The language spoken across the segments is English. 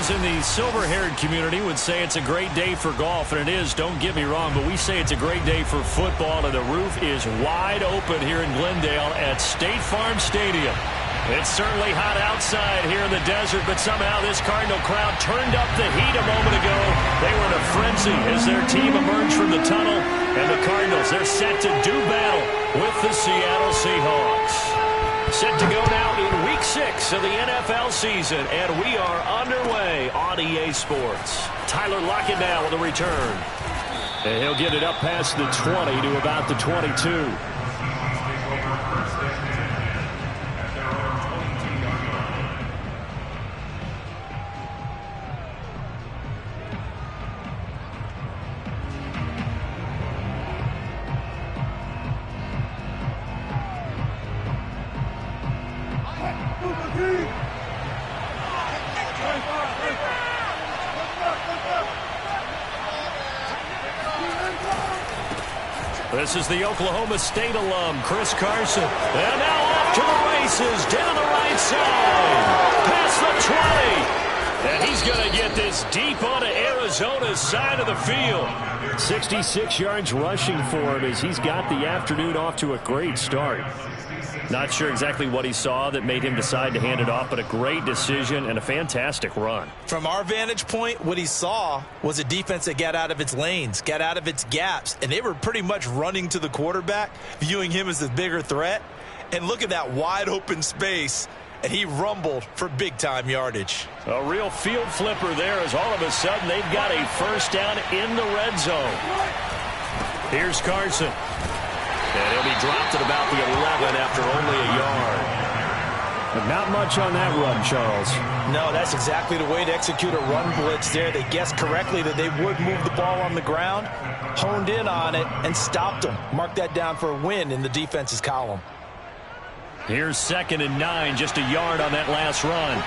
Those in the silver-haired community would say it's a great day for golf, and it is, don't get me wrong, but we say it's a great day for football, and the roof is wide open here in Glendale at State Farm Stadium. It's certainly hot outside here in the desert, but somehow this Cardinal crowd turned up the heat a moment ago. They were in a frenzy as their team emerged from the tunnel, and the Cardinals, they're set to do battle with the Seattle Seahawks. Set to go now in Week 6 of the NFL season, and we are underway on EA Sports. Tyler Lockett now on the return. And he'll get it up past the 20 to about the 22. This is the Oklahoma State alum, Chris Carson. And now off to the races, down the right side, past the 20. And he's going to get this deep onto Arizona's side of the field. 66 yards rushing for him as he's got the afternoon off to a great start. Not sure exactly what he saw that made him decide to hand it off, but a great decision and a fantastic run. From our vantage point, what he saw was a defense that got out of its lanes, got out of its gaps, and they were pretty much running to the quarterback, viewing him as the bigger threat. And look at that wide open space, and he rumbled for big-time yardage. A real field flipper there as all of a sudden they've got a first down in the red zone. Here's Carson. And he'll be dropped at about the 11 after only a yard. But not much on that run, Charles. No, that's exactly the way to execute a run blitz there. They guessed correctly that they would move the ball on the ground, honed in on it, and stopped them. Mark that down for a win in the defense's column. Here's 2nd and 9, just a yard on that last run.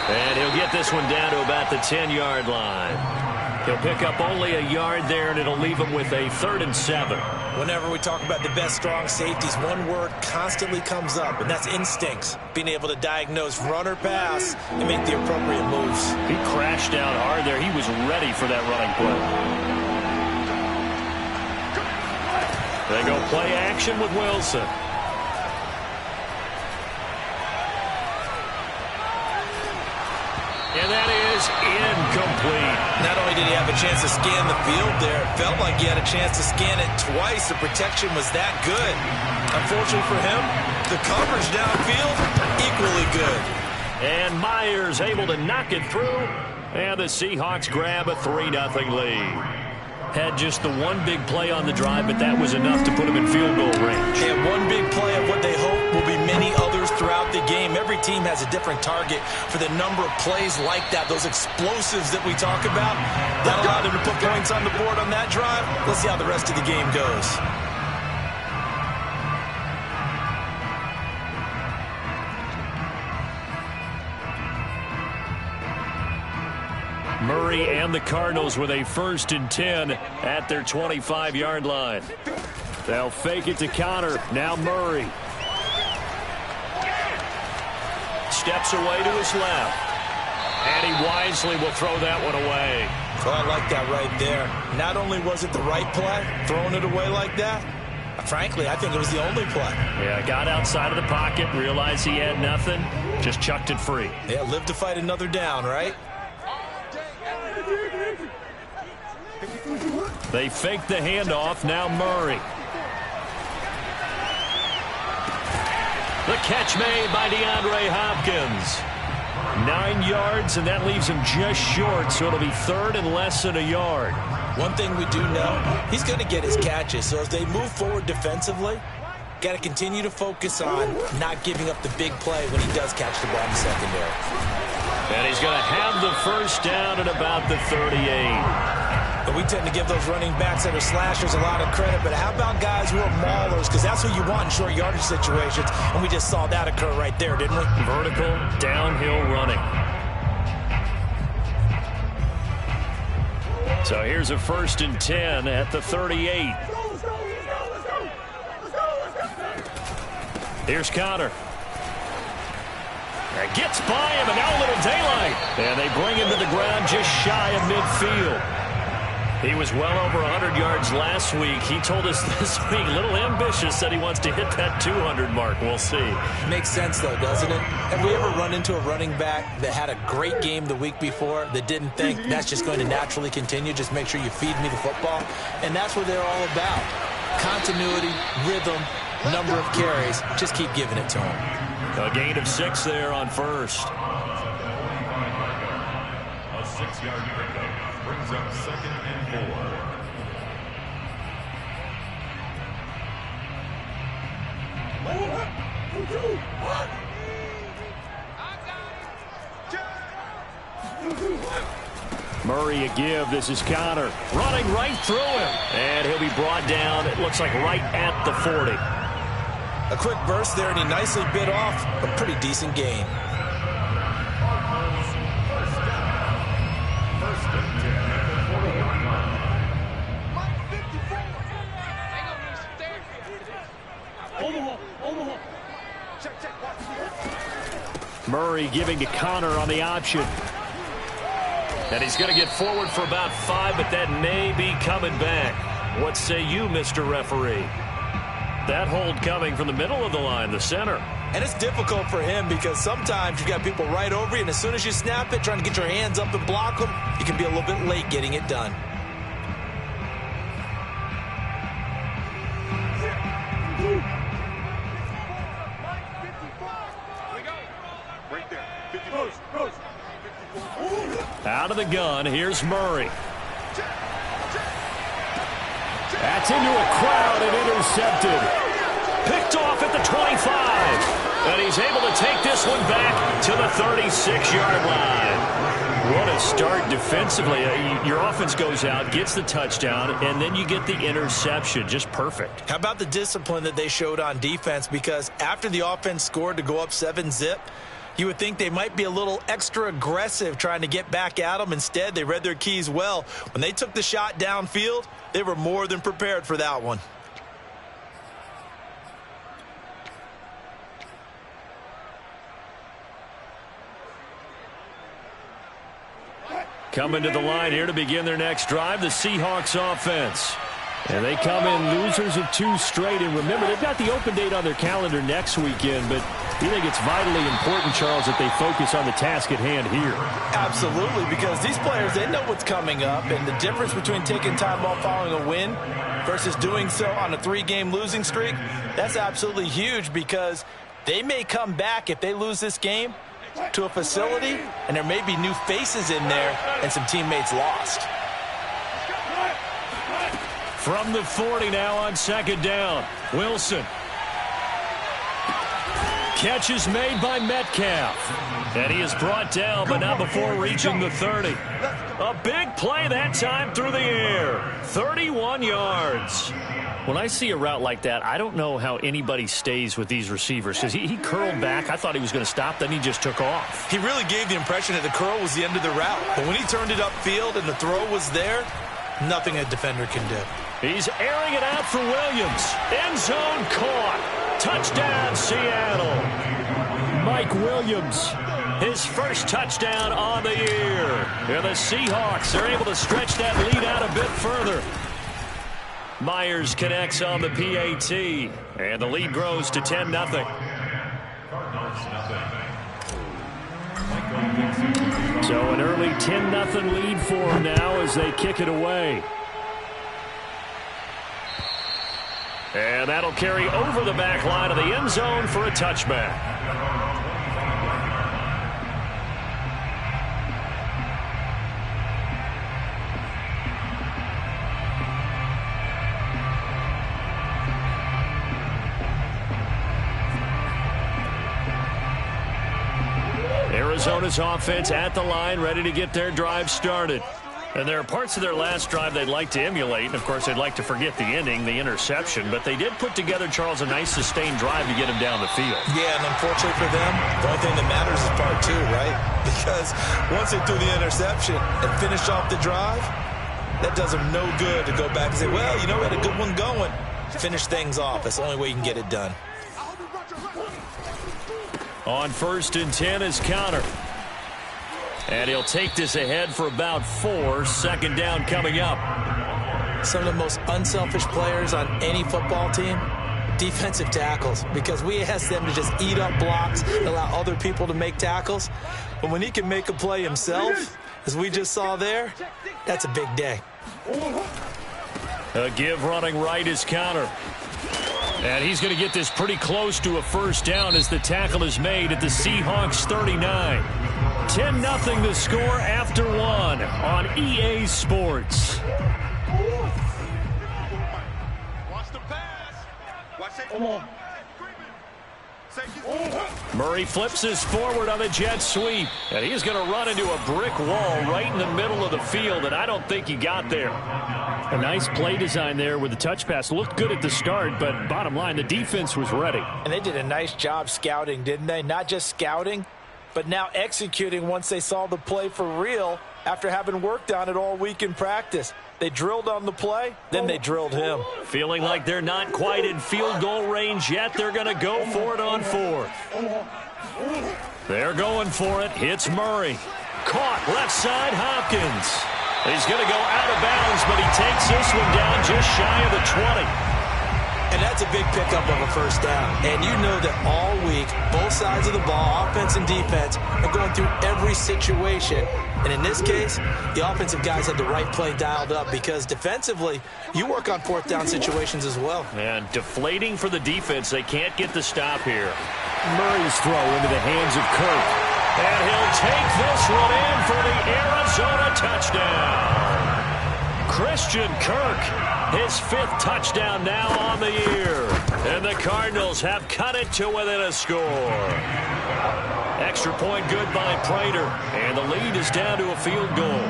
And he'll get this one down to about the 10-yard line. He'll pick up only a yard there, and it'll leave him with a 3rd and 7. Whenever we talk about the best strong safeties, one word constantly comes up, and that's instincts. Being able to diagnose run or pass and make the appropriate moves. He crashed down hard there. He was ready for that running play. They go play action with Wilson. And that is incomplete. Not only did he have a chance to scan the field there, it felt like he had a chance to scan it twice. The protection was that good. Unfortunately for him, the coverage downfield, equally good. And Myers able to knock it through. And the Seahawks grab a 3-0 lead. Had just the one big play on the drive, but that was enough to put him in field goal range. And one big play of what they hope will be many others throughout the game. Every team has a different target for the number of plays like that, those explosives that we talk about. That allowed him to put points on the board on that drive. Let's see how the rest of the game goes. Murray and the Cardinals with a 1st and 10 at their 25-yard line. They'll fake it to counter. Now Murray. Steps away to his left. And he wisely will throw that one away. Oh, I like that right there. Not only was it the right play, throwing it away like that, frankly, I think it was the only play. Yeah, got outside of the pocket, realized he had nothing, just chucked it free. Yeah, live to fight another down, right? They fake the handoff. Now Murray. The catch made by DeAndre Hopkins. 9 yards, and that leaves him just short, so it'll be 3rd and less than a yard. One thing we do know, he's going to get his catches. So as they move forward defensively, got to continue to focus on not giving up the big play when he does catch the ball in the secondary. And he's going to have the first down at about the 38. But we tend to give those running backs that are slashers a lot of credit. But how about guys who are maulers? Because that's what you want in short yardage situations. And we just saw that occur right there, didn't we? Vertical, downhill running. So here's a 1st and 10 at the 38. Here's Connor. Gets by him, and now a little daylight. And they bring him to the ground just shy of midfield. He was well over 100 yards last week. He told us this week, a little ambitious, that he wants to hit that 200 mark. We'll see. Makes sense, though, doesn't it? Have we ever run into a running back that had a great game the week before that didn't think that's just going to naturally continue? Just make sure you feed me the football. And that's what they're all about. Continuity, rhythm, number of carries. Just keep giving it to him. A gain of 6 there on first. A 6-yard pickup brings up 2nd and 4. Murray a give. This is Connor running right through him. And he'll be brought down, it looks like, right at the 40. A quick burst there, and he nicely bit off a pretty decent gain. Murray giving to Connor on the option. And he's going to get forward for about 5, but that may be coming back. What say you, Mr. Referee? That hold coming from the middle of the line, the center. And it's difficult for him because sometimes you've got people right over you, and as soon as you snap it, trying to get your hands up and block them, you can be a little bit late getting it done. Out of the gun, here's Murray. That's into a crowd and intercepted. Picked off at the 25. And he's able to take this one back to the 36-yard line. What a start defensively. Your offense goes out, gets the touchdown, and then you get the interception. Just perfect. How about the discipline that they showed on defense? Because after the offense scored to go up 7-zip, you would think they might be a little extra aggressive trying to get back at them. Instead, they read their keys well. When they took the shot downfield, they were more than prepared for that one. Coming to the line here to begin their next drive, the Seahawks offense. And they come in losers of 2 straight. And remember, they've got the open date on their calendar next weekend, but you think it's vitally important, Charles, that they focus on the task at hand here? Absolutely, because these players, they know what's coming up, and the difference between taking time off following a win versus doing so on a 3-game losing streak, that's absolutely huge because they may come back if they lose this game to a facility, and there may be new faces in there and some teammates lost. From the 40 now on 2nd down. Wilson. Catch is made by Metcalf. And he is brought down, but not before reaching the 30. A big play that time through the air. 31 yards. When I see a route like that, I don't know how anybody stays with these receivers because he curled back. I thought he was going to stop, then he just took off. He really gave the impression that the curl was the end of the route. But when he turned it upfield and the throw was there, nothing a defender can do. He's airing it out for Williams. End zone caught. Touchdown, Seattle. Mike Williams, his first touchdown on the year. And the Seahawks are able to stretch that lead out a bit further. Myers connects on the PAT, and the lead grows to 10-0. So an early 10-0 lead for them now as they kick it away. And that'll carry over the back line of the end zone for a touchback. Arizona's offense at the line, ready to get their drive started. And there are parts of their last drive they'd like to emulate. And, of course, they'd like to forget the ending, the interception. But they did put together, Charles, a nice sustained drive to get him down the field. Yeah, and unfortunately for them, the only thing that matters is part 2, right? Because once they threw the interception and finished off the drive, that does them no good to go back and say, well, you know, we had a good one going. Finish things off. That's the only way you can get it done. On 1st and 10 is Connor. And he'll take this ahead for about 4. Second down coming up. Some of the most unselfish players on any football team, defensive tackles, because we ask them to just eat up blocks and allow other people to make tackles. But when he can make a play himself, as we just saw there, that's a big day. A give running right is Connor. And he's going to get this pretty close to a first down as the tackle is made at the Seahawks 39. 10-0 the score after 1 on EA Sports. Watch the pass. Watch it. Murray flips his forward on the jet sweep. And he's going to run into a brick wall right in the middle of the field, and I don't think he got there. A nice play design there with the touch pass. Looked good at the start, but bottom line, the defense was ready. And they did a nice job scouting, didn't they? Not just scouting, but now executing once they saw the play for real after having worked on it all week in practice. They drilled on the play, then they drilled him. Feeling like they're not quite in field goal range yet. They're going to go for it on 4th. They're going for it. Hits Murray. Caught left side, Hopkins. He's going to go out of bounds, but he takes this one down just shy of the 20. And that's a big pickup of a first down. And you know that all week, both sides of the ball, offense and defense, are going through every situation. And in this case, the offensive guys had the right play dialed up because defensively, you work on 4th down situations as well. And deflating for the defense. They can't get the stop here. Murray's throw into the hands of Kirk. And he'll take this one in for the Arizona touchdown. Christian Kirk, his 5th touchdown now on the year. And the Cardinals have cut it to within a score. Extra point good by Prater. And the lead is down to a field goal.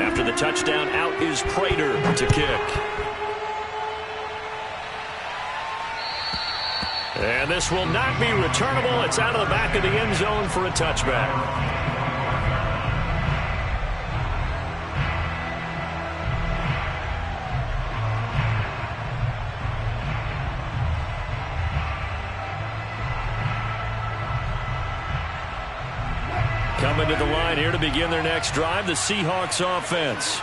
After the touchdown, out is Prater to kick. And this will not be returnable. It's out of the back of the end zone for a touchback. Coming to the line here to begin their next drive, the Seahawks offense.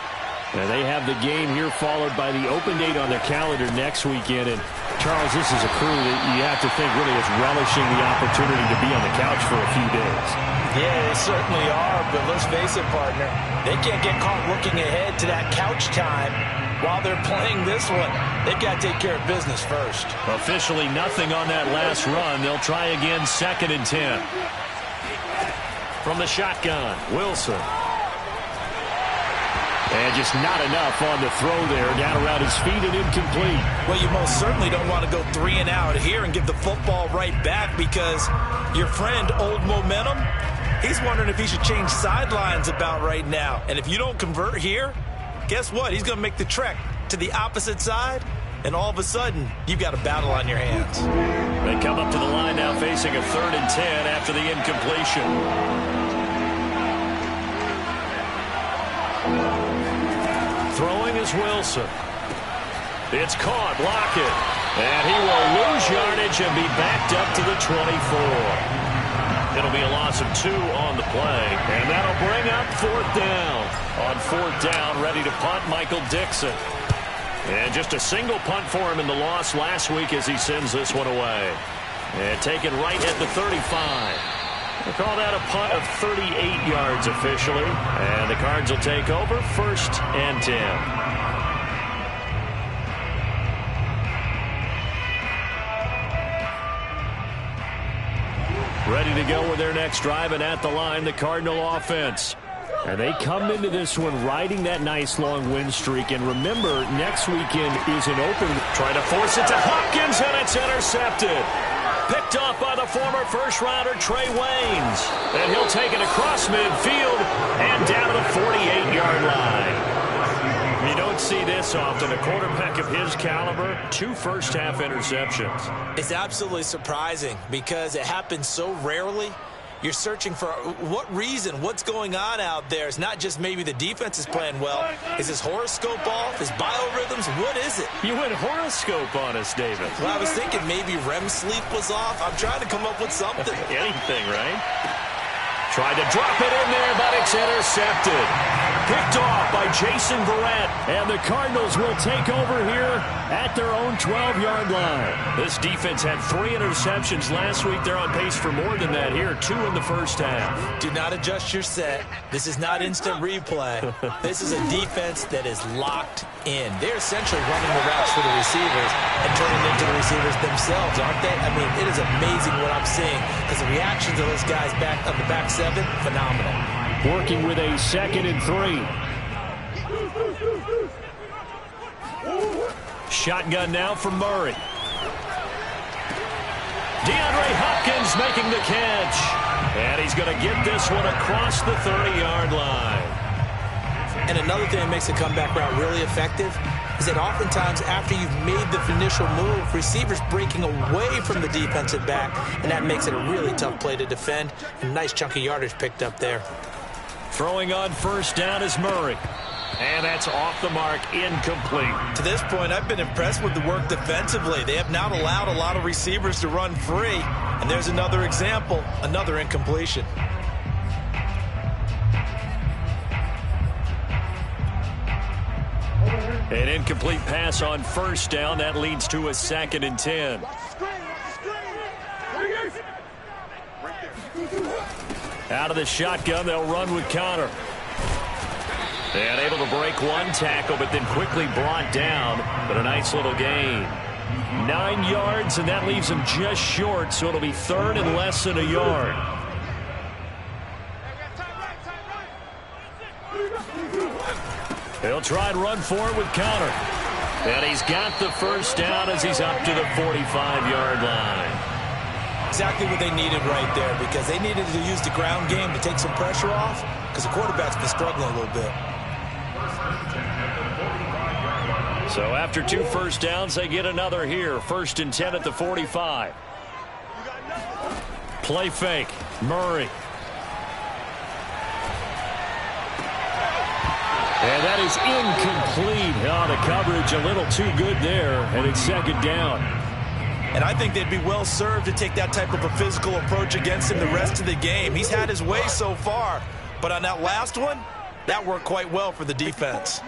And they have the game here followed by the open date on their calendar next weekend. And Charles, this is a crew that you have to think really is relishing the opportunity to be on the couch for a few days. Yeah, they certainly are, but let's face it, partner. They can't get caught looking ahead to that couch time while they're playing this one. They've got to take care of business first. Officially nothing on that last run. They'll try again 2nd and 10. From the shotgun, Wilson. And just not enough on the throw there. Down around his feet and incomplete. Well, you most certainly don't want to go 3 and out here and give the football right back because your friend, Old Momentum, he's wondering if he should change sidelines about right now. And if you don't convert here, guess what? He's going to make the trek to the opposite side, and all of a sudden, you've got a battle on your hands. They come up to the line now facing a 3rd and 10 after the incompletion. Throwing is Wilson. It's caught, Lockett. And he will lose yardage and be backed up to the 24. It'll be a loss of 2 on the play. And that'll bring up 4th down. On 4th down, ready to punt, Michael Dixon. And just a single punt for him in the loss last week as he sends this one away. And taken right at the 35. They call that a punt of 38 yards officially. And the Cards will take over 1st and 10. Ready to go with their next drive, and at the line, the Cardinal offense. And they come into this one riding that nice long win streak. And remember, next weekend is an open. Trying to force it to Hopkins, and it's intercepted. Picked off by the former first-rounder Trey Waynes. And he'll take it across midfield and down to the 48-yard line. You don't see this often. A quarterback of his caliber, 2 first-half interceptions. It's absolutely surprising because it happens so rarely. You're searching for what reason, what's going on out there. It's not just maybe the defense is playing well. Is his horoscope off? His biorhythms? What is it? You went horoscope on us, David. Well, I was thinking maybe REM sleep was off. I'm trying to come up with something. Anything, right? Tried to drop it in there, but it's intercepted. Picked off by Jason Verrett. And the Cardinals will take over here at their own 12-yard line. This defense had 3 interceptions last week. They're on pace for more than that here. 2 in the first half. Do not adjust your set. This is not instant replay. This is a defense that is locked in. They're essentially running the routes for the receivers and turning into the receivers themselves, aren't they? I mean, it is amazing what I'm seeing because the reactions of those guys back on the back 7, phenomenal. Working with a 2nd and 3. Shotgun now for Murray. DeAndre Hopkins making the catch. And he's going to get this one across the 30-yard line. And another thing that makes the comeback route really effective is that oftentimes after you've made the initial move, receivers breaking away from the defensive back, and that makes it a really tough play to defend. A nice chunk of yardage picked up there. Throwing on first down is Murray. And that's off the mark, incomplete. To this point, I've been impressed with the work defensively. They have not allowed a lot of receivers to run free. And there's another example, another incompletion. An incomplete pass on first down. That leads to a 2nd and 10. Out of the shotgun, they'll run with Connor. And able to break one tackle, but then quickly brought down. But a nice little gain. 9 yards, and that leaves him just short, so it'll be 3rd and less than a yard. He'll try and run for it with Connor. And he's got the first down as he's up to the 45-yard line. Exactly what they needed right there, because they needed to use the ground game to take some pressure off, because the quarterback's been struggling a little bit. So after 2 first downs, they get another here. 1st and 10 at the 45. Play fake. Murray. And that is incomplete. Oh, the coverage a little too good there, and it's 2nd down. And I think they'd be well served to take that type of a physical approach against him the rest of the game. He's had his way so far, but on that last one, that worked quite well for the defense.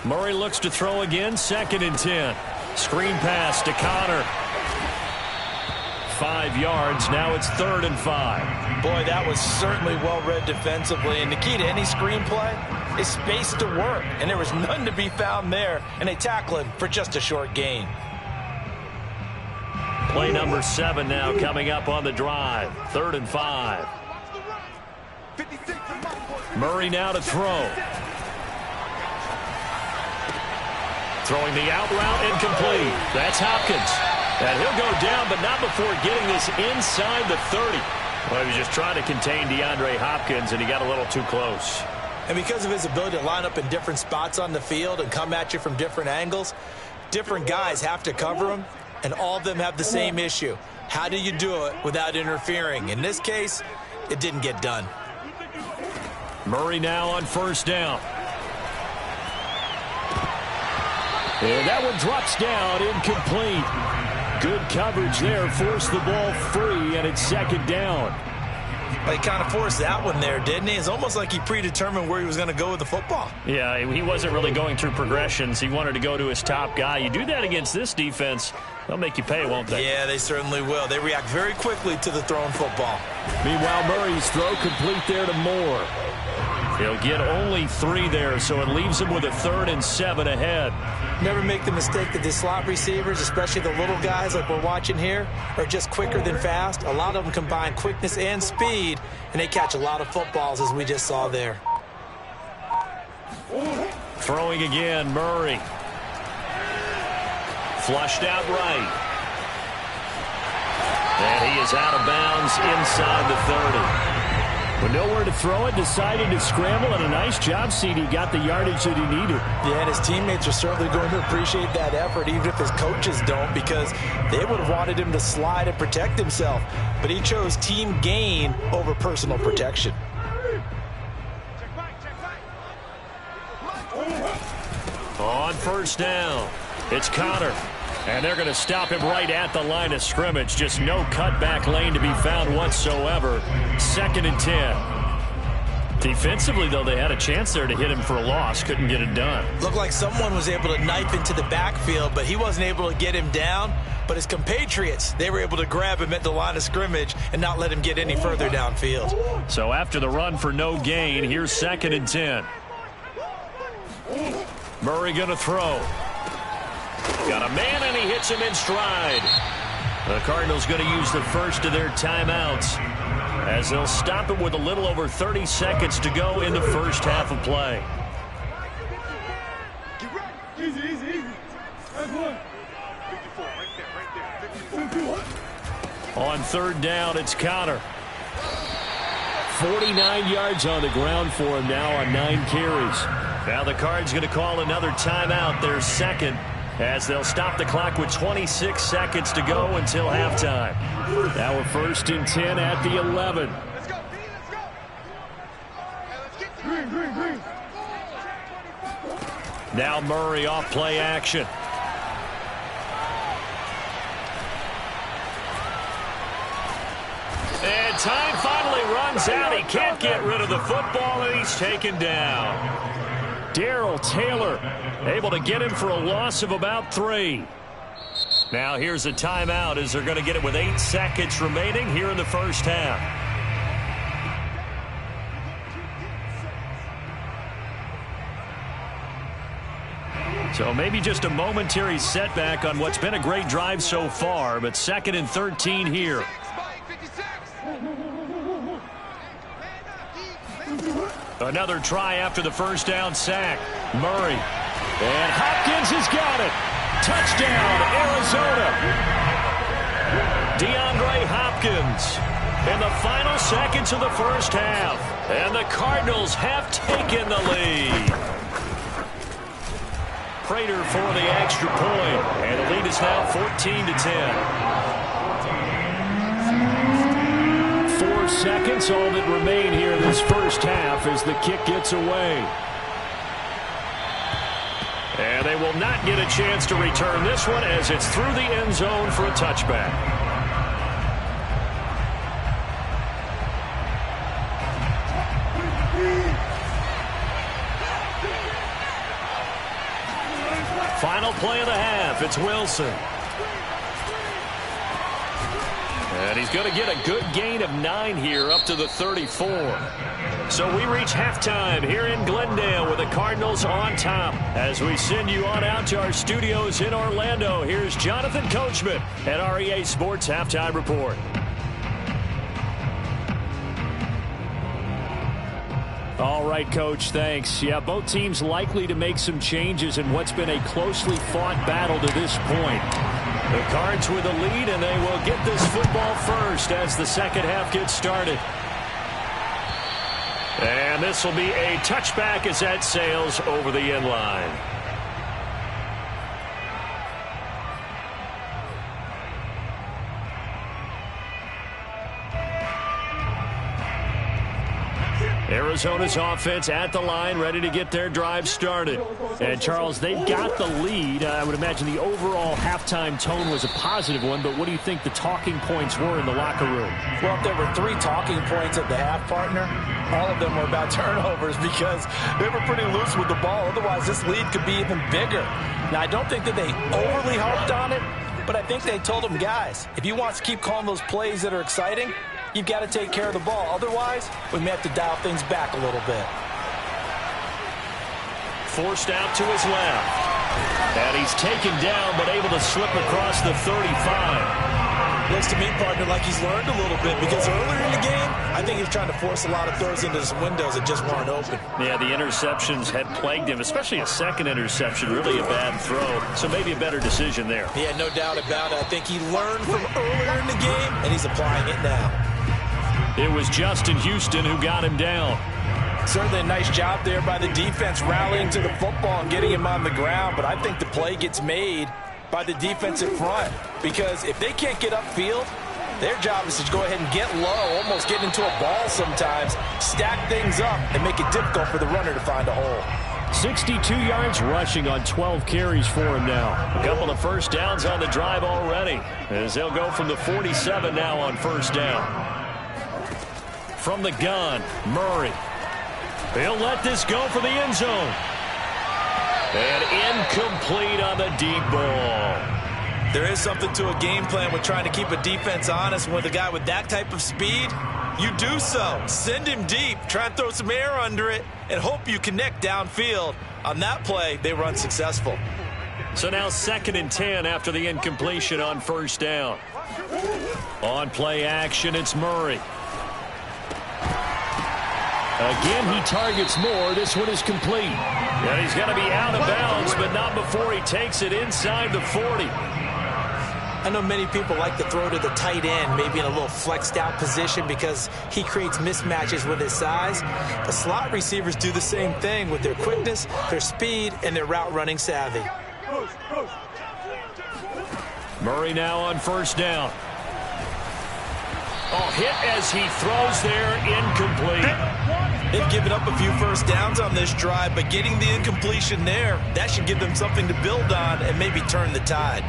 Murray looks to throw again. 2nd and 10. Screen pass to Connor. 5 yards. Now it's 3rd and 5. Boy, that was certainly well read defensively. And the key to any screenplay is space to work. And there was none to be found there. And they tackle him for just a short gain. Play number 7 now coming up on the drive. 3rd and 5. Murray now to throw. Throwing the out route, incomplete. That's Hopkins. And he'll go down, but not before getting this inside the 30. Well, he was just trying to contain DeAndre Hopkins, and he got a little too close. And because of his ability to line up in different spots on the field and come at you from different angles, different guys have to cover him, and all of them have the same issue. How do you do it without interfering? In this case, it didn't get done. Murray now on first down. And that one drops down, incomplete. Good coverage there, forced the ball free, and it's 2nd down. Well, he kind of forced that one there, didn't he? It's almost like he predetermined where he was going to go with the football. Yeah, he wasn't really going through progressions. He wanted to go to his top guy. You do that against this defense, they'll make you pay, won't they? Yeah, they certainly will. They react very quickly to the thrown football. Meanwhile, Murray's throw complete there to Moore. He'll get only 3 there, so it leaves him with a 3rd and 7 ahead. Never make the mistake that the slot receivers, especially the little guys like we're watching here, are just quicker than fast. A lot of them combine quickness and speed, and they catch a lot of footballs, as we just saw there. Throwing again, Murray. Flushed out right. And he is out of bounds inside the 30. With nowhere to throw it, decided to scramble, and a nice job, CD. Got the yardage that he needed. Yeah, and his teammates are certainly going to appreciate that effort, even if his coaches don't, because they would have wanted him to slide and protect himself. But he chose team gain over personal protection. On first down, it's Connor. And they're going to stop him right at the line of scrimmage. Just no cutback lane to be found whatsoever. 2nd and 10. Defensively, though, they had a chance there to hit him for a loss. Couldn't get it done. Looked like someone was able to knife into the backfield, but he wasn't able to get him down. But his compatriots, they were able to grab him at the line of scrimmage and not let him get any further downfield. So after the run for no gain, here's 2nd and 10. Murray going to throw. Got a man, and he hits him in stride. The Cardinals going to use the first of their timeouts as they'll stop it with a little over 30 seconds to go in the first half of play. On 3rd down, it's Connor. 49 yards on the ground for him now on 9 carries. Now the Cards going to call another timeout, their second, as they'll stop the clock with 26 seconds to go until halftime. Now we're 1st and 10 at the 11. Let's go, B, let's go. Hey, let's get Now Murray off play action. And time finally runs out. He can't get rid of the football, and he's taken down. Darrell Taylor able to get him for a loss of about 3. Now here's a timeout as they're going to get it with 8 seconds remaining here in the first half. So maybe just a momentary setback on what's been a great drive so far, but 2nd and 13 here. Another try after the first down sack. Murray. And Hopkins has got it. Touchdown, Arizona. DeAndre Hopkins in the final seconds of the first half. And the Cardinals have taken the lead. Prater for the extra point. And the lead is now 14 to 10. 4 seconds, all that remain here in this first half as the kick gets away. And they will not get a chance to return this one as it's through the end zone for a touchback. Final play of the half, it's Wilson. And he's going to get a good gain of 9 here up to the 34. So we reach halftime here in Glendale with the Cardinals on top. As we send you on out to our studios in Orlando, here's Jonathan Coachman at REA Sports Halftime Report. All right, Coach, thanks. Yeah, both teams likely to make some changes in what's been a closely fought battle to this point. The Cards with a lead, and they will get this football first as the second half gets started. And this will be a touchback as that sails over the end line. Arizona's offense at the line, ready to get their drive started. And, Charles, they've got the lead. I would imagine the overall halftime tone was a positive one, but what do you think the talking points were in the locker room? Well, if there were 3 talking points at the half, partner, all of them were about turnovers because they were pretty loose with the ball. Otherwise, this lead could be even bigger. Now, I don't think that they overly harped on it, but I think they told them, guys, if you want to keep calling those plays that are exciting, you've got to take care of the ball. Otherwise, we may have to dial things back a little bit. Forced out to his left. And he's taken down, but able to slip across the 35. Looks to me, partner, like he's learned a little bit because earlier in the game, I think he was trying to force a lot of throws into some windows that just weren't open. Yeah, the interceptions had plagued him, especially a second interception, really a bad throw. So maybe a better decision there. Yeah, no doubt about it. I think he learned from earlier in the game, and he's applying it now. It was Justin Houston who got him down. Certainly a nice job there by the defense rallying to the football and getting him on the ground, but I think the play gets made by the defensive front because if they can't get upfield, their job is to go ahead and get low, almost get into a ball sometimes, stack things up, and make it difficult for the runner to find a hole. 62 yards rushing on 12 carries for him now. A couple of first downs on the drive already, as they'll go from the 47 now on first down. From the gun, Murray. He'll let this go for the end zone. And incomplete on the deep ball. There is something to a game plan with trying to keep a defense honest. With a guy with that type of speed, you do so. Send him deep. Try and throw some air under it and hope you connect downfield. On that play, they were unsuccessful. So now 2nd and 10 after the incompletion on first down. On play action, it's Murray. Again, he targets more. This one is complete. And he's going to be out of bounds, but not before he takes it inside the 40. I know many people like to throw to the tight end, maybe in a little flexed out position because he creates mismatches with his size. The slot receivers do the same thing with their quickness, their speed, and their route running savvy. Murray now on first down. Oh, hit as he throws there, incomplete. They've given up a few first downs on this drive, but getting the incompletion there, that should give them something to build on and maybe turn the tide.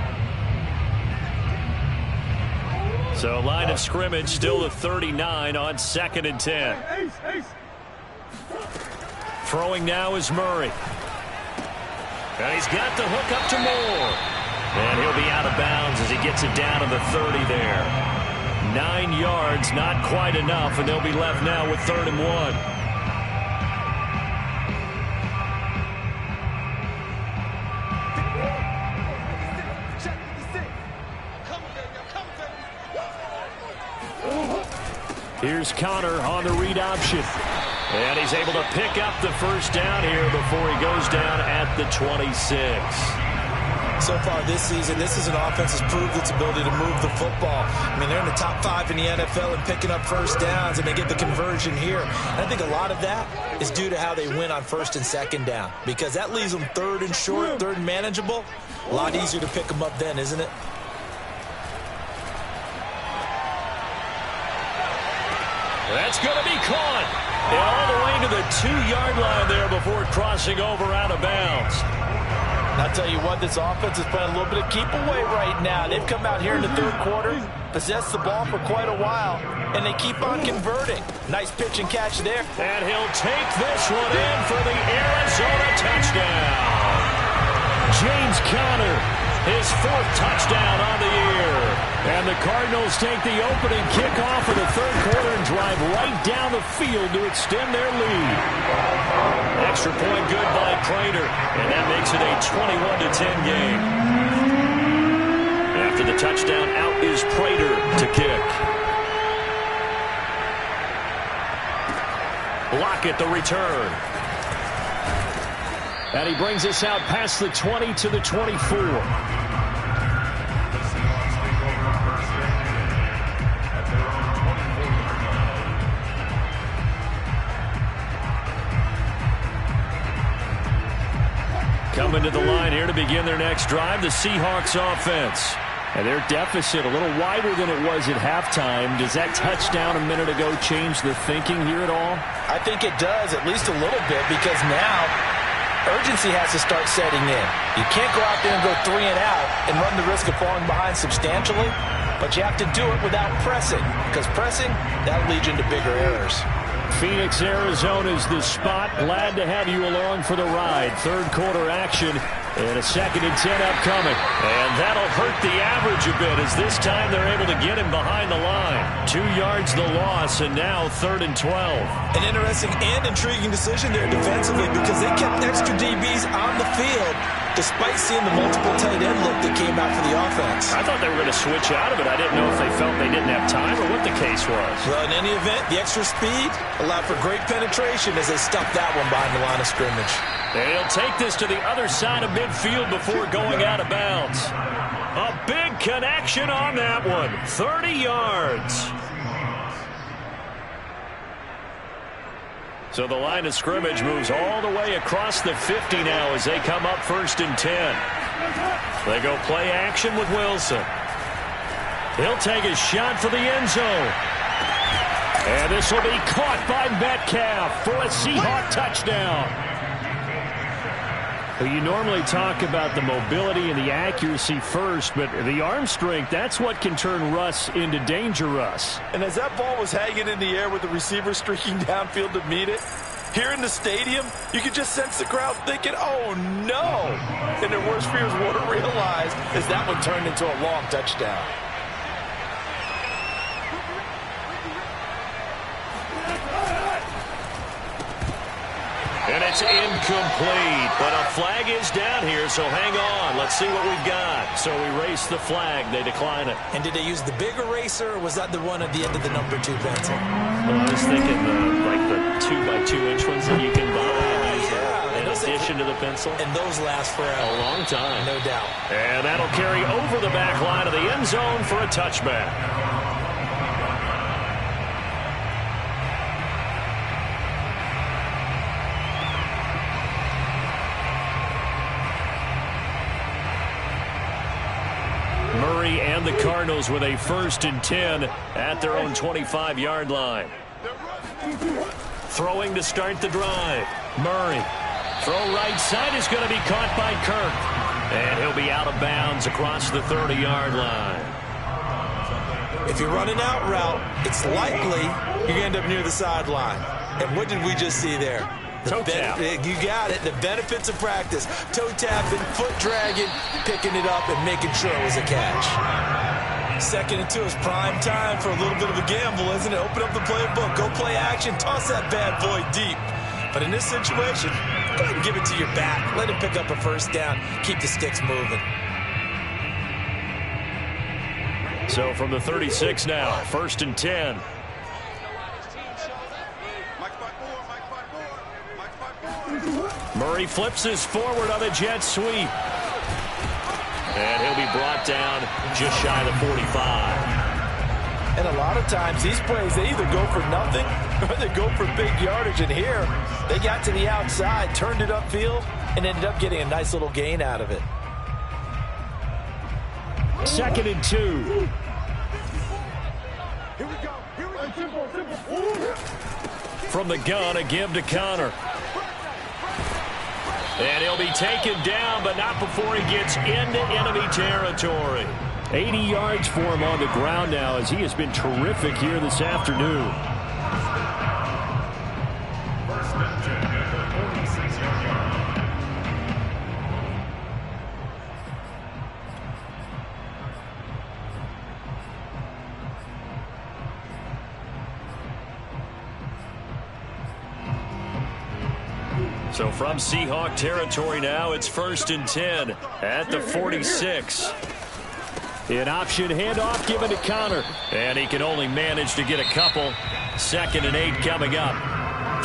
So line of scrimmage still the 39 on 2nd and 10. Throwing now is Murray. And he's got the hook up to Moore. And he'll be out of bounds as he gets it down to the 30 there. 9 yards, not quite enough, and they'll be left now with 3rd and 1. Here's Connor on the read option. And he's able to pick up the first down here before he goes down at the 26. So far this season, this is an offense that's proved its ability to move the football. I mean, they're in the top 5 in the NFL and picking up first downs, and they get the conversion here. And I think a lot of that is due to how they win on 1st and 2nd down, because that leaves them 3rd and short, 3rd and manageable. A lot easier to pick them up then, isn't it? That's going to be caught. And all the way to the 2-yard line there before crossing over out of bounds. And I'll tell you what, this offense is playing a little bit of keep away right now. They've come out here in the 3rd quarter, possessed the ball for quite a while, and they keep on converting. Nice pitch and catch there. And he'll take this one in for the Arizona touchdown. James Conner, his 4th touchdown on the year. And the Cardinals take the opening kickoff of the 3rd quarter and drive right down the field to extend their lead. Extra point good by Prater, and that makes it a 21-10 game. After the touchdown, out is Prater to kick. Lockett the return. And he brings us out past the 20 to the 24. Coming to the line here to begin their next drive, the Seahawks offense. And their deficit a little wider than it was at halftime. Does that touchdown a minute ago change the thinking here at all? I think it does, at least a little bit, because now urgency has to start setting in. You can't go out there and go 3 and out and run the risk of falling behind substantially, but you have to do it without pressing, because pressing, that'll lead you into bigger errors. Phoenix, Arizona is the spot. Glad to have you along for the ride. 3rd quarter action and a 2nd and 10 upcoming. And that'll hurt the average a bit as this time they're able to get him behind the line. 2 yards the loss, and now 3rd and 12. An interesting and intriguing decision there defensively because they kept extra DBs on the field despite seeing the multiple tight end look that came out for the offense. I thought they were going to switch out of it. I didn't know if they felt they didn't have time or what the case was. Well, in any event, the extra speed allowed for great penetration as they stuffed that one behind the line of scrimmage. And he'll take this to the other side of midfield before going out of bounds. A big connection on that one. 30 yards. So the line of scrimmage moves all the way across the 50 now as they come up 1st and 10. They go play action with Wilson. He'll take a shot for the end zone. And this will be caught by Metcalf for a Seahawk touchdown. Well, you normally talk about the mobility and the accuracy first, but the arm strength, that's what can turn Russ into danger Russ. And as that ball was hanging in the air with the receiver streaking downfield to meet it, here in the stadium, you could just sense the crowd thinking, oh, no. And their worst fears weren't realized as that one turned into a long touchdown. And it's incomplete, but a flag is down here, so hang on. Let's see what we've got. So we race the flag. They decline it. And did they use the big eraser, or was that the one at the end of the number 2 pencil? Well, I was thinking like the 2x2-inch ones that you can buy in addition to the pencil. And those last for a long time. No doubt. And that'll carry over the back line of the end zone for a touchback. Murray and the Cardinals with a 1st and 10 at their own 25-yard line. Throwing to start the drive. Murray. Throw right side is going to be caught by Kirk. And he'll be out of bounds across the 30-yard line. If you run an out route, it's likely you're going to end up near the sideline. And what did we just see there? Toe tap. You got it. The benefits of practice. Toe tapping, foot dragging, picking it up, and making sure it was a catch. 2nd and 2 is prime time for a little bit of a gamble, isn't it? Open up the playbook. Go play action. Toss that bad boy deep. But in this situation, go ahead and give it to your back. Let him pick up a 1st down. Keep the sticks moving. So from the 36 now, 1st and 10. Murray flips his forward on a jet sweep. And he'll be brought down just shy of the 45. And a lot of times these plays, they either go for nothing or they go for big yardage. And here, they got to the outside, turned it upfield, and ended up getting a nice little gain out of it. 2nd and 2. Here we go. Simple. From the gun, a give to Connor. And he'll be taken down, but not before he gets into enemy territory. 80 yards for him on the ground now as he has been terrific here this afternoon. So from Seahawk territory now, it's 1st and 10 at the 46. An option handoff given to Connor. And he can only manage to get a couple. 2nd and 8 coming up.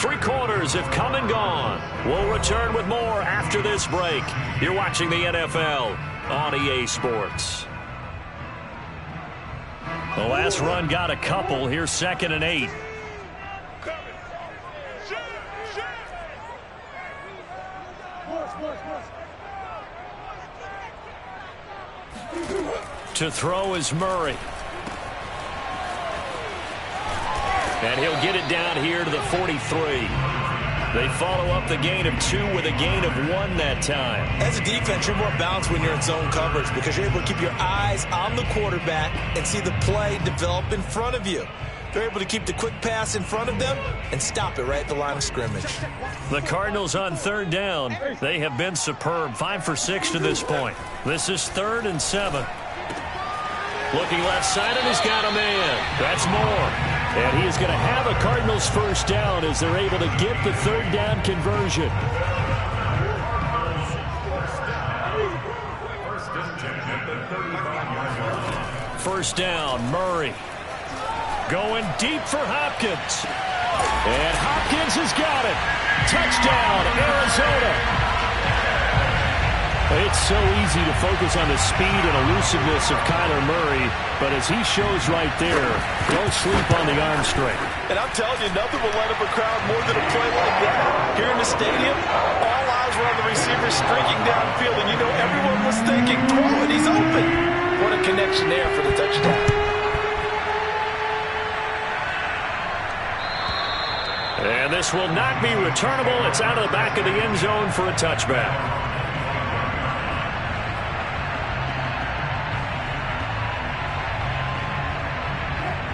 3 quarters have come and gone. We'll return with more after this break. You're watching the NFL on EA Sports. The last run got a couple. Here's 2nd and 8. To throw is Murray. And he'll get it down here to the 43. They follow up the gain of 2 with a gain of 1 that time. As a defense, you're more balanced when you're in zone coverage because you're able to keep your eyes on the quarterback and see the play develop in front of you. They're able to keep the quick pass in front of them and stop it right at the line of scrimmage. The Cardinals on 3rd down. They have been superb. 5 for 6 to this point. This is 3rd and 7. Looking left side, and he's got a man. That's Moore. And he is going to have a Cardinals 1st down as they're able to get the 3rd down conversion. First down, Murray. Going deep for Hopkins. And Hopkins has got it. Touchdown, Arizona. It's so easy to focus on the speed and elusiveness of Kyler Murray, but as he shows right there, don't sleep on the arm strength. And I'm telling you, nothing will light up a crowd more than a play like that. Here in the stadium, all eyes were on the receiver streaking downfield, and you know everyone was thinking, throw it, he's open. What a connection there for the touchdown. And this will not be returnable. It's out of the back of the end zone for a touchback.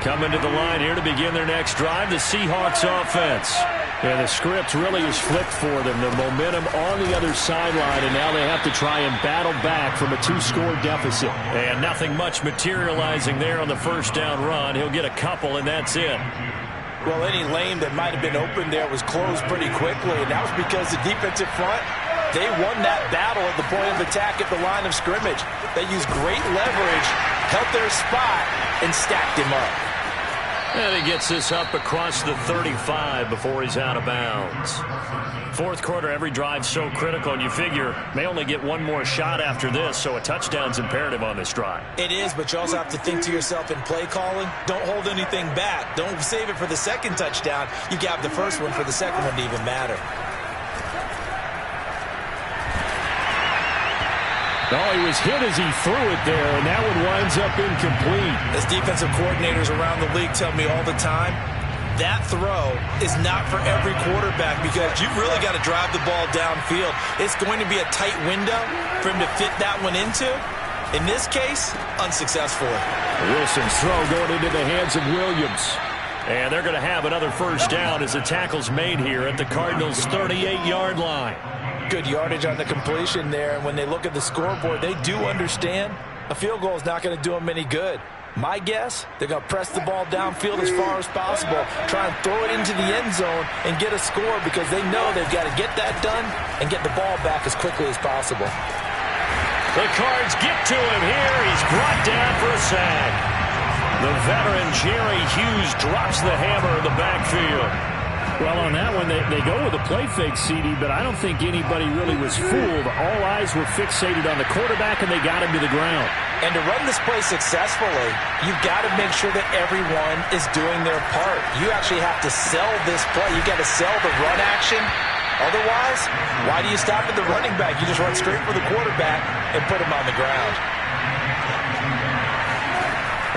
Coming to the line here to begin their next drive, the Seahawks offense. And the script really is flipped for them. The momentum on the other sideline, and now they have to try and battle back from a 2-score deficit. And nothing much materializing there on the first down run. He'll get a couple, and that's it. Well, any lane that might have been open there was closed pretty quickly, and that was because the defensive front, they won that battle at the point of attack at the line of scrimmage. They used great leverage, held their spot, and stacked him up. And he gets this up across the 35 before he's out of bounds. Fourth quarter, every drive's so critical, and you figure may only get one more shot after this, so a touchdown's imperative on this drive. It is, but you also have to think to yourself in play calling, don't hold anything back. Don't save it for the second touchdown. You got the first one for the second one to even matter. Oh, he was hit as he threw it there, and that one winds up incomplete. As defensive coordinators around the league tell me all the time, that throw is not for every quarterback because you've really got to drive the ball downfield. It's going to be a tight window for him to fit that one into. In this case, unsuccessfully. Wilson's throw going into the hands of Williams. And they're going to have another first down as the tackle's made here at the Cardinals' 38-yard line. Good yardage on the completion there, and when they look at the scoreboard, they do understand a field goal is not going to do them any good. My guess, they're going to press the ball downfield as far as possible, try and throw it into the end zone and get a score because they know they've got to get that done and get the ball back as quickly as possible. The Cards get to him here. He's brought down for a sack. The veteran Jerry Hughes drops the hammer in the backfield. Well, on that one, they go with a play fake, CD, but I don't think anybody really was fooled. All eyes were fixated on the quarterback, and they got him to the ground. And to run this play successfully, you've got to make sure that everyone is doing their part. You actually have to sell this play. You've got to sell the run action. Otherwise, why do you stop at the running back? You just run straight for the quarterback and put him on the ground.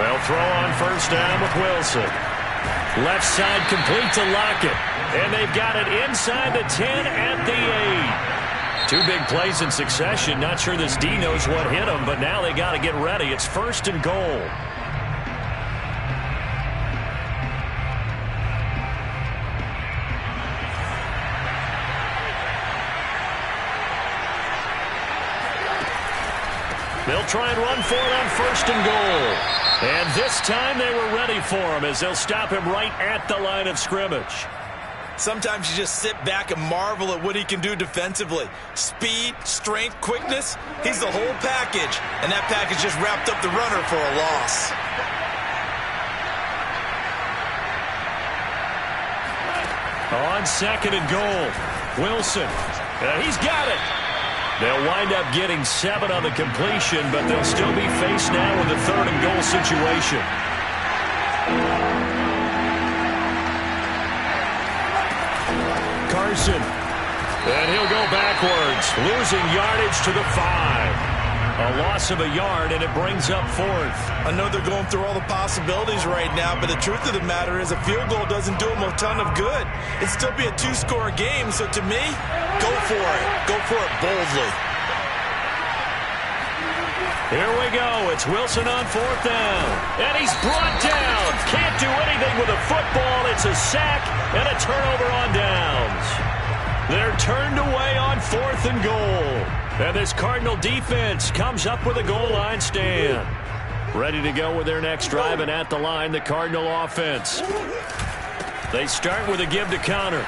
Well, throw on first down with Wilson. Left side complete to Lockett. And they've got it inside the 10 at the 8. Two big plays in succession. Not sure this D knows what hit him, but now they got to get ready. It's first and goal. They'll try and run for it on first and goal. And this time they were ready for him as they'll stop him right at the line of scrimmage. Sometimes you just sit back and marvel at what he can do defensively. Speed, strength, quickness, he's the whole package. And that package just wrapped up the runner for a loss. On second and goal, Wilson. He's got it. They'll wind up getting 7 on the completion, but they'll still be faced now with a third and goal situation. Carson. And he'll go backwards, losing yardage to the 5. A loss of a yard, and it brings up fourth. I know they're going through all the possibilities right now, but the truth of the matter is a field goal doesn't do them a ton of good. It'd still be a 2-score game, so to me, go for it. Go for it boldly. Here we go. It's Wilson on fourth down. And he's brought down. Can't do anything with a football. It's a sack and a turnover on downs. They're turned away on fourth and goal. And this Cardinal defense comes up with a goal line stand. Ready to go with their next drive, and at the line, the Cardinal offense. They start with a give to Connor.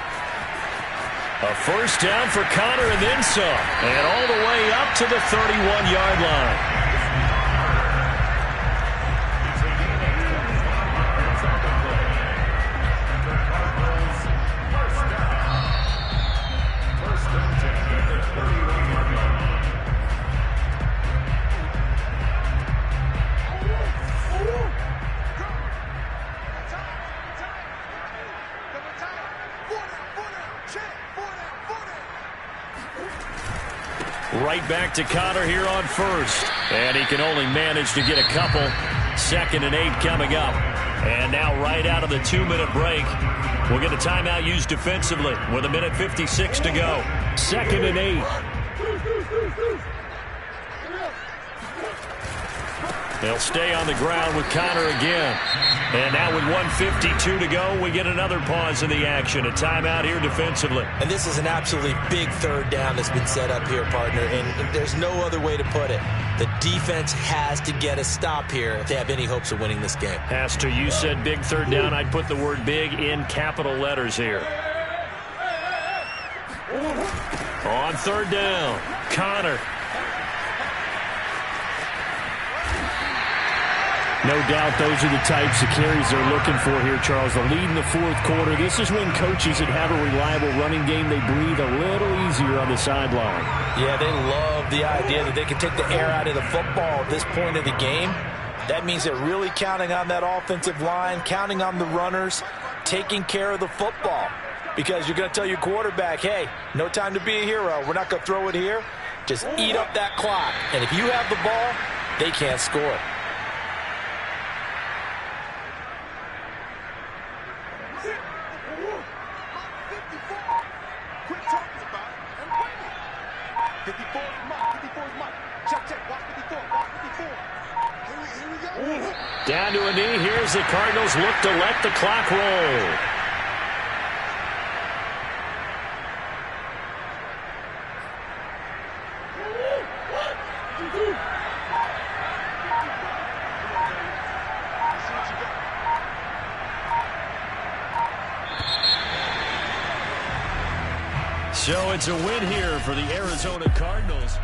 A first down for Connor and then some. And all the way up to the 31-yard line. right back to Connor here on first. And he can only manage to get a couple. 2nd and 8 coming up. And now right out of the 2-minute break, we'll get a timeout used defensively with 1:56 to go. 2nd and 8. They'll stay on the ground with Connor again. And now with 1:52 to go, we get another pause in the action. A timeout here defensively. And this is an absolutely big 3rd down that's been set up here, partner. And there's no other way to put it. The defense has to get a stop here if they have any hopes of winning this game. As to you said big 3rd down, I'd put the word big in capital letters here. On 3rd down, Connor. No doubt those are the types of carries they're looking for here, Charles. The lead in the 4th quarter. This is when coaches that have a reliable running game, they breathe a little easier on the sideline. Yeah, they love the idea that they can take the air out of the football at this point of the game. That means they're really counting on that offensive line, counting on the runners, taking care of the football. Because you're going to tell your quarterback, hey, no time to be a hero. We're not going to throw it here. Just eat up that clock. And if you have the ball, they can't score. Down to a knee. Here's the Cardinals look to let the clock roll. So it's a win here for the Arizona Cardinals.